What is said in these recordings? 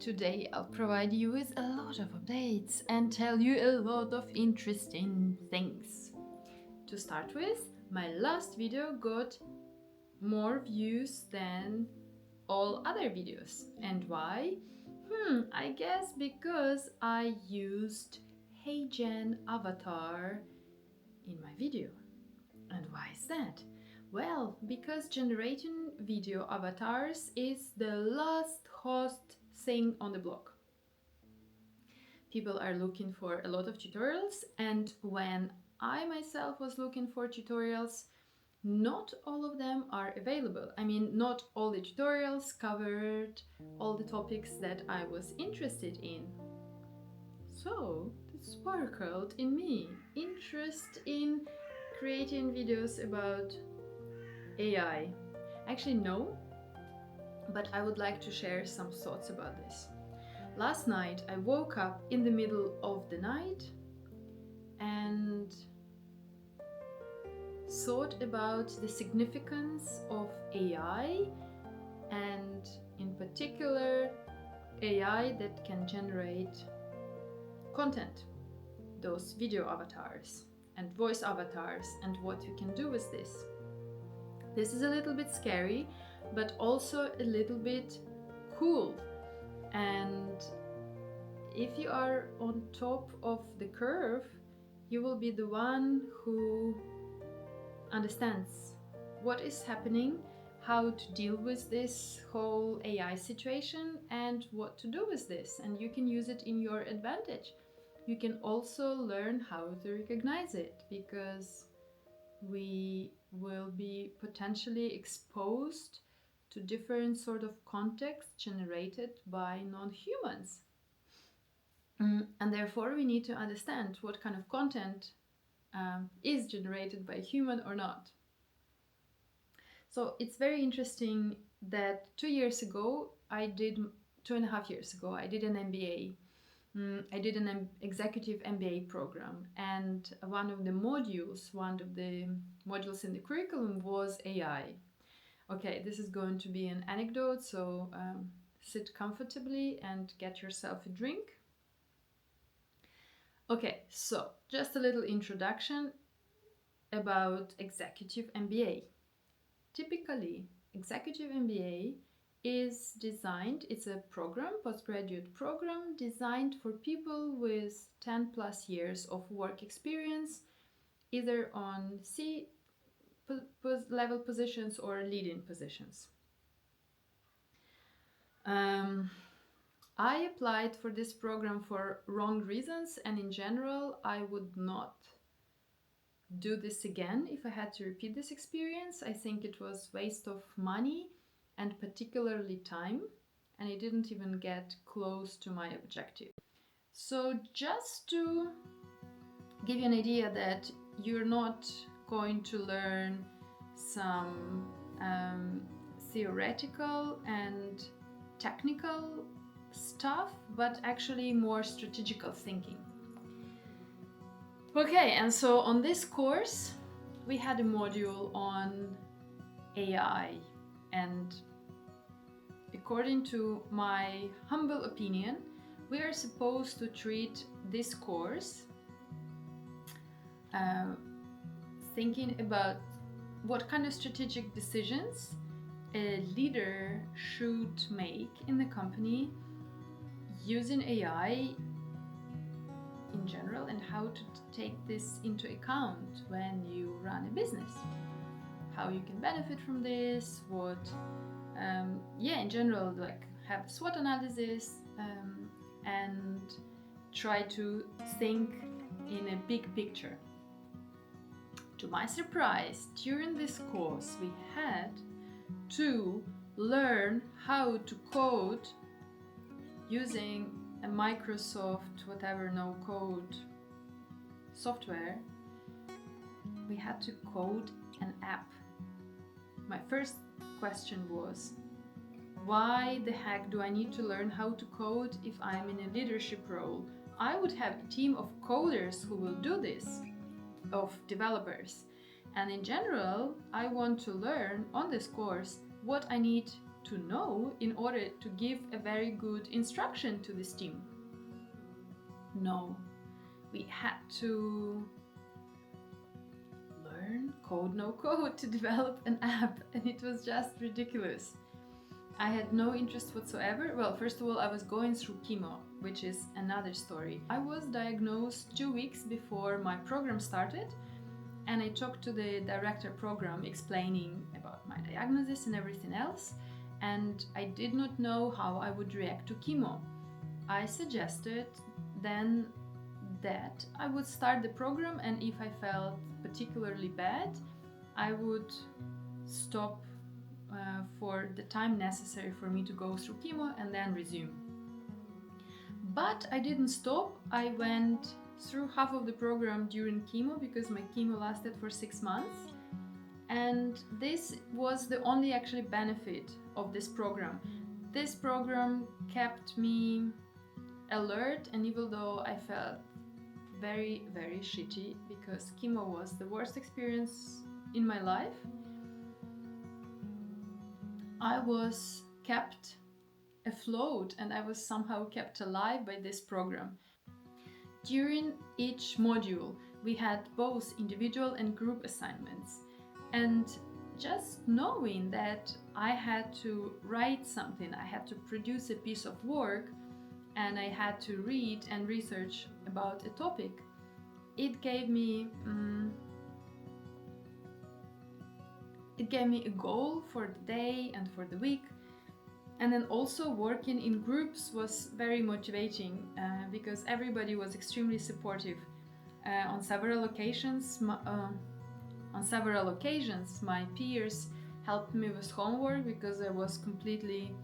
Today I'll provide you with a lot of updates and tell you a lot of interesting things. To start with, my last video got more views than all other videos. And why? I guess because I used HeyGen avatar in my video. And why is that? Well, because generating video avatars is the last hot thing on the block. People are looking for a lot of tutorials, and when I myself was looking for tutorials, not all of them are available. I mean, not all the tutorials covered all the topics that I was interested in. So, it sparkled in me interest in creating videos about AI. Actually, no, but I would like to share some thoughts about this. Last night I woke up in the middle of the night and thought about the significance of AI, and in particular AI that can generate content, those video avatars and voice avatars, and what you can do with this. This is a little bit scary, but also a little bit cool. And if you are on top of the curve, you will be the one who understands what is happening, how to deal with this whole AI situation, and what to do with this. And you can use it in your advantage. You can also learn how to recognize it, because we will be potentially exposed to different sort of contexts generated by non-humans. And therefore we need to understand what kind of content is generated by human or not. So it's very interesting that 2.5 years ago I did an MBA. I did an executive MBA program, and one of the modules in the curriculum was AI. Okay, this is going to be an anecdote, so sit comfortably and get yourself a drink. Okay, so just a little introduction about executive MBA. Typically, executive MBA is designed, it's a program, postgraduate program, designed for people with 10 plus years of work experience, either on C-level positions or leading positions. I applied for this program for wrong reasons, and in general, I would not do this again if I had to repeat this experience. I think it was waste of money and particularly time, and I didn't even get close to my objective. So just to give you an idea that you're not going to learn some theoretical and technical stuff, but actually more strategical thinking. Okay, and so on this course we had a module on AI, and according to my humble opinion, we are supposed to treat this course thinking about what kind of strategic decisions a leader should make in the company using AI in general, and how to take this into account when you run a business, how you can benefit from this, what in general, like have SWOT analysis, and try to think in a big picture. To my surprise, during this course we had to learn how to code using a Microsoft whatever no-code software. We had to code an app. My first question was, why the heck do I need to learn how to code if I'm in a leadership role? I would have a team of coders who will do this, of developers. And in general, I want to learn on this course what I need to know in order to give a very good instruction to this team? No, we had to learn code, no code to develop an app, and it was just ridiculous. I had no interest whatsoever. Well, first of all, I was going through chemo, which is another story. I was diagnosed 2 weeks before my program started, and I talked to the director program explaining about my diagnosis and everything else, and I did not know how I would react to chemo. I suggested then that I would start the program, and if I felt particularly bad, I would stop for the time necessary for me to go through chemo and then resume. But I didn't stop. I went through half of the program during chemo because my chemo lasted for 6 months, and this was the only actually benefit of this program. This program kept me alert, and even though I felt very, very shitty because chemo was the worst experience in my life, I was kept afloat and I was somehow kept alive by this program. During each module, we had both individual and group assignments, and just knowing that I had to write something, I had to produce a piece of work, and I had to read and research about a topic, it gave me a goal for the day and for the week. And then also working in groups was very motivating because everybody was extremely supportive. On several occasions, my peers helped me with homework because I was completely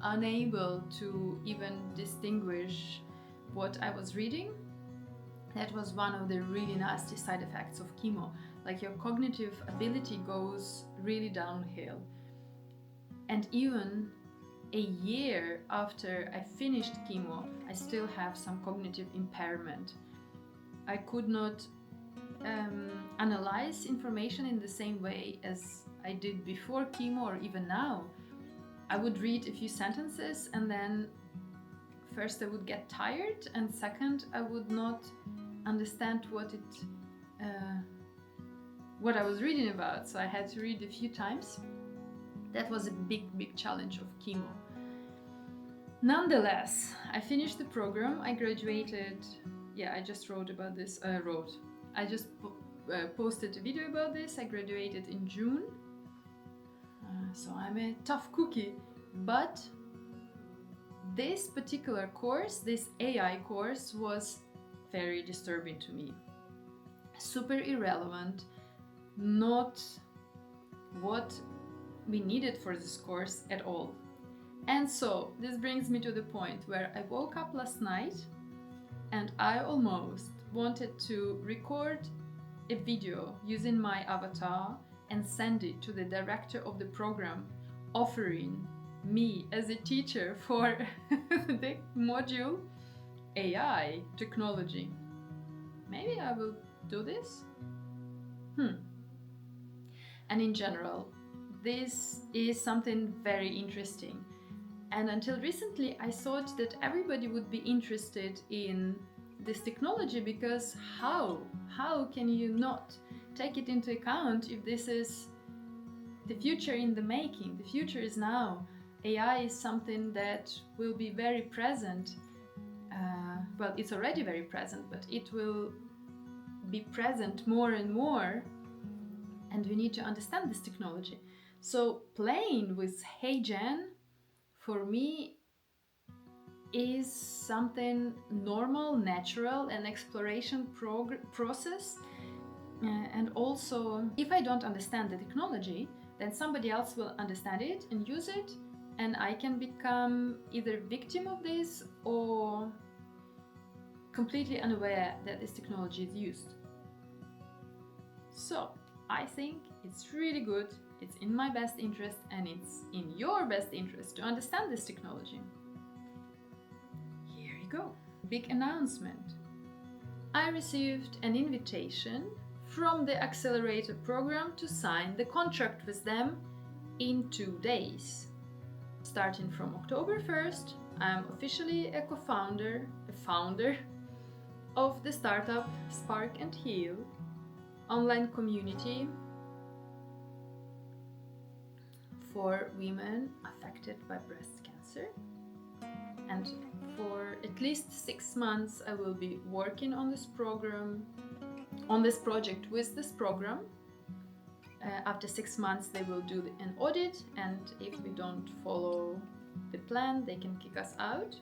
unable to even distinguish what I was reading. That was one of the really nasty side effects of chemo. Like, your cognitive ability goes really downhill. And even a year after I finished chemo, I still have some cognitive impairment. I could not analyze information in the same way as I did before chemo or even now. I would read a few sentences and then first I would get tired, and second I would not understand what I was reading about, so I had to read a few times. That was a big challenge of chemo. Nonetheless, I finished the program. I graduated. I just wrote about this. I just posted a video about this. I graduated in June. So I'm a tough cookie. But this particular course, this AI course, was very disturbing to me. Super irrelevant. Not what we needed for this course at all. And so this brings me to the point where I woke up last night and I almost wanted to record a video using my avatar and send it to the director of the program, offering me as a teacher for the module AI technology. Maybe I will do this. And in general, this is something very interesting. And until recently, I thought that everybody would be interested in this technology, because how can you not take it into account if this is the future in the making? The future is now. AI is something that will be very present. Well, it's already very present, but it will be present more and more. And we need to understand this technology. So playing with HeyGen, for me, is something normal, natural, an exploration process. And also, if I don't understand the technology, then somebody else will understand it and use it, and I can become either victim of this or completely unaware that this technology is used. So I think it's really good, it's in my best interest, and it's in your best interest to understand this technology. Here you go. Big announcement. I received an invitation from the accelerator program to sign the contract with them in 2 days. Starting from October 1st, I'm officially a founder of the startup Spark and Heal online community for women affected by breast cancer. And for at least 6 months, I will be working on this project with this program. After 6 months, they will do an audit, and if we don't follow the plan, they can kick us out.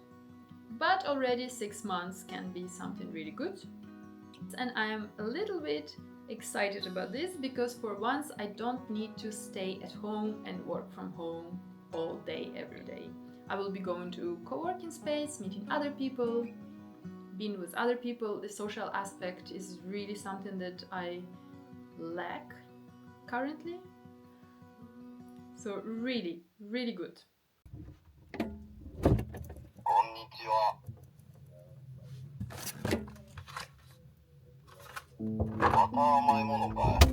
But already 6 months can be something really good. And I am a little bit excited about this because for once I don't need to stay at home and work from home all day, every day. I will be going to co-working space, meeting other people, being with other people. The social aspect is really something that I lack currently. So really, really good. こんにちは。また甘いものかい。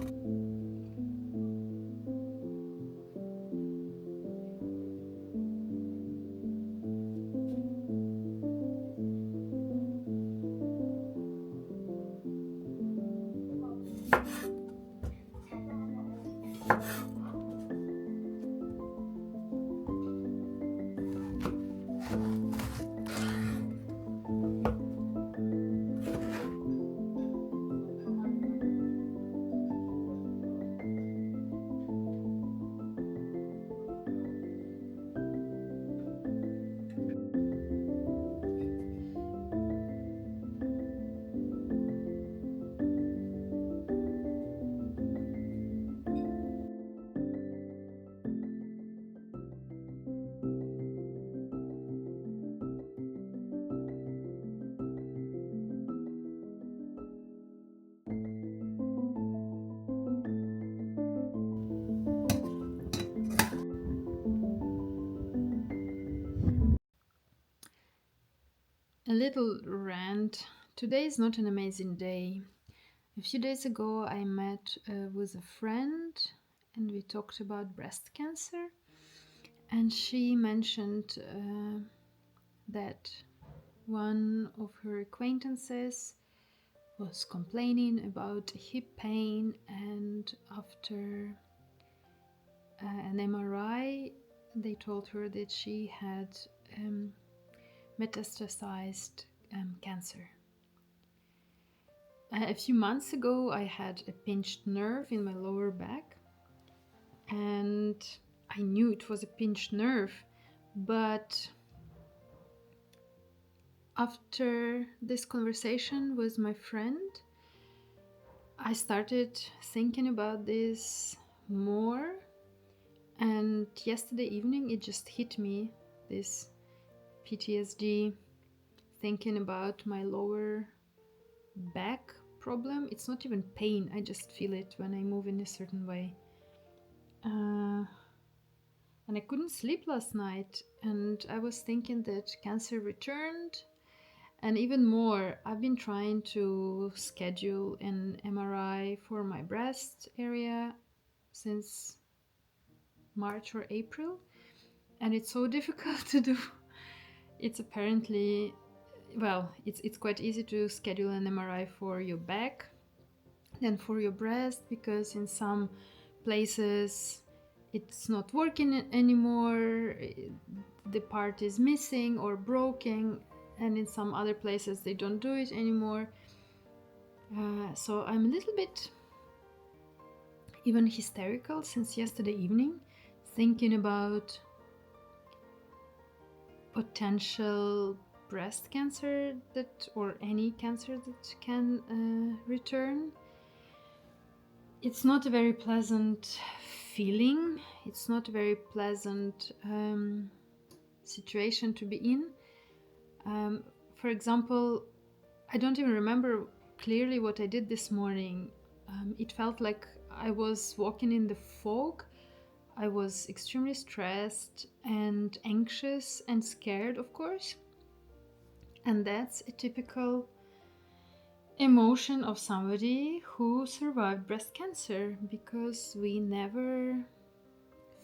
A little rant. Today is not an amazing day. A few days ago, I met with a friend and we talked about breast cancer. And she mentioned that one of her acquaintances was complaining about hip pain, and after an MRI, they told her that she had metastasized cancer. A few months ago, I had a pinched nerve in my lower back, and I knew it was a pinched nerve, but after this conversation with my friend, I started thinking about this more, and yesterday evening it just hit me, this PTSD, thinking about my lower back problem. It's not even pain, I just feel it when I move in a certain way. And I couldn't sleep last night, and I was thinking that cancer returned. And even more, I've been trying to schedule an MRI for my breast area since March or April, and it's so difficult to do. It's apparently, well, it's quite easy to schedule an MRI for your back than for your breast, because in some places it's not working anymore, the part is missing or broken, and in some other places they don't do it anymore. So I'm a little bit even hysterical since yesterday evening, thinking about potential breast cancer or any cancer that can return. It's not a very pleasant feeling. It's not a very pleasant situation to be in. For example, I don't even remember clearly what I did this morning. It felt like I was walking in the fog. I was extremely stressed and anxious and scared, of course. And that's a typical emotion of somebody who survived breast cancer, because we never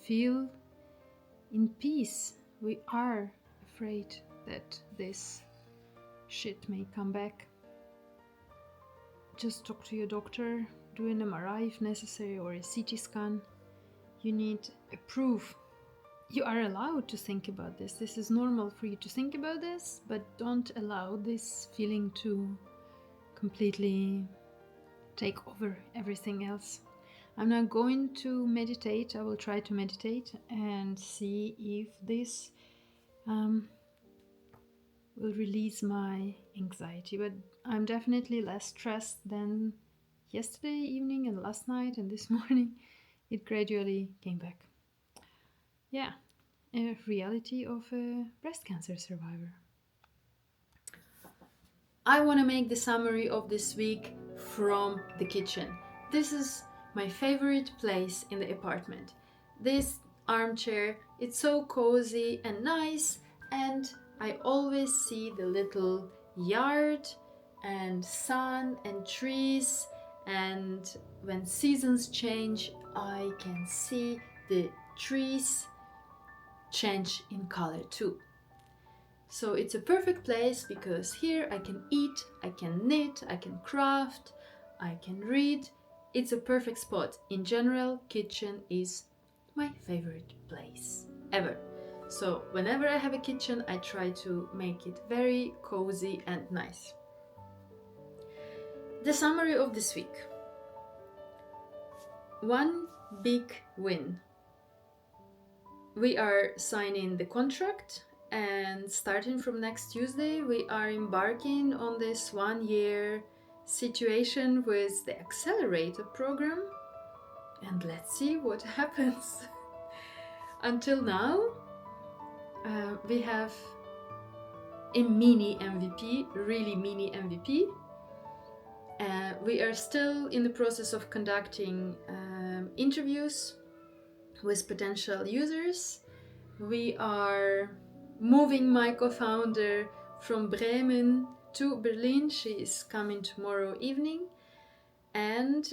feel in peace. We are afraid that this shit may come back. Just talk to your doctor, do an MRI if necessary, or a CT scan. You need a proof. You are allowed to think about this. This is normal for you to think about this, but don't allow this feeling to completely take over everything else. I'm now going to meditate. I will try to meditate and see if this will release my anxiety. But I'm definitely less stressed than yesterday evening and last night and this morning. It gradually came back. Yeah, a reality of a breast cancer survivor. I want to make the summary of this week from the kitchen. This is my favorite place in the apartment. This armchair, it's so cozy and nice, and I always see the little yard and sun and trees, and when seasons change, I can see the trees change in color too. So it's a perfect place because here I can eat, I can knit, I can craft, I can read. It's a perfect spot. In general, kitchen is my favorite place ever. So whenever I have a kitchen, I try to make it very cozy and nice. The summary of this week. One big win. We are signing the contract, and starting from next Tuesday, we are embarking on this 1-year situation with the accelerator program, and let's see what happens. Until now, we have a mini MVP, really mini MVP. We are still in the process of conducting interviews with potential users. We are moving my co-founder from Bremen to Berlin. She is coming tomorrow evening, and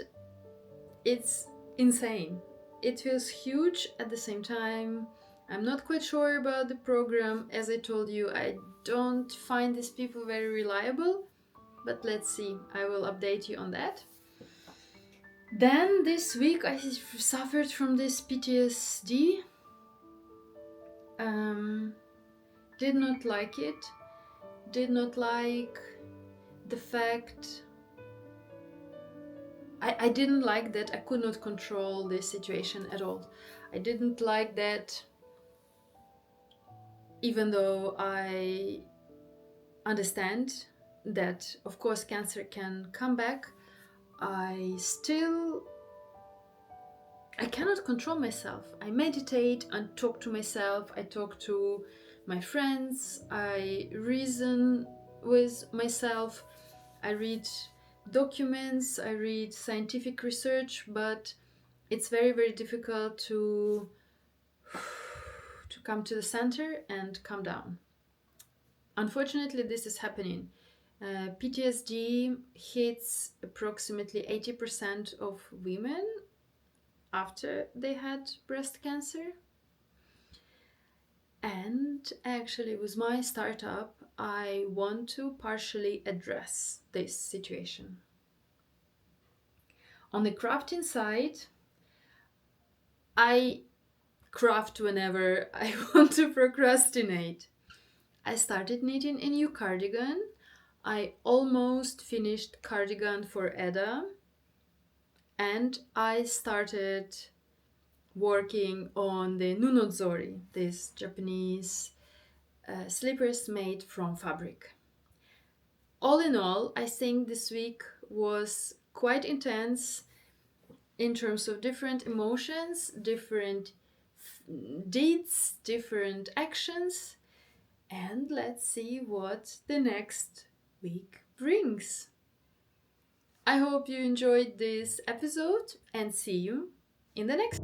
it's insane. It feels huge. At the same time, I'm not quite sure about the program. As I told you, I don't find these people very reliable, but let's see. I will update you on that. Then this week I suffered from this PTSD. Did not like it. Did not like the fact. I didn't like that I could not control this situation at all. I didn't like that, even though I understand that, of course, cancer can come back, I cannot control myself. I meditate and talk to myself. I talk to my friends. I reason with myself. I read documents. I read scientific research, but it's very, very difficult to come to the center and calm down. Unfortunately, this is happening. PTSD hits approximately 80% of women after they had breast cancer. And actually, with my startup, I want to partially address this situation. On the crafting side, I craft whenever I want to procrastinate. I started knitting a new cardigan. I almost finished cardigan for Edda, and I started working on the nunozori, this Japanese slippers made from fabric. All in all, I think this week was quite intense in terms of different emotions, different deeds, different actions, and let's see what the next week brings. I hope you enjoyed this episode, and see you in the next.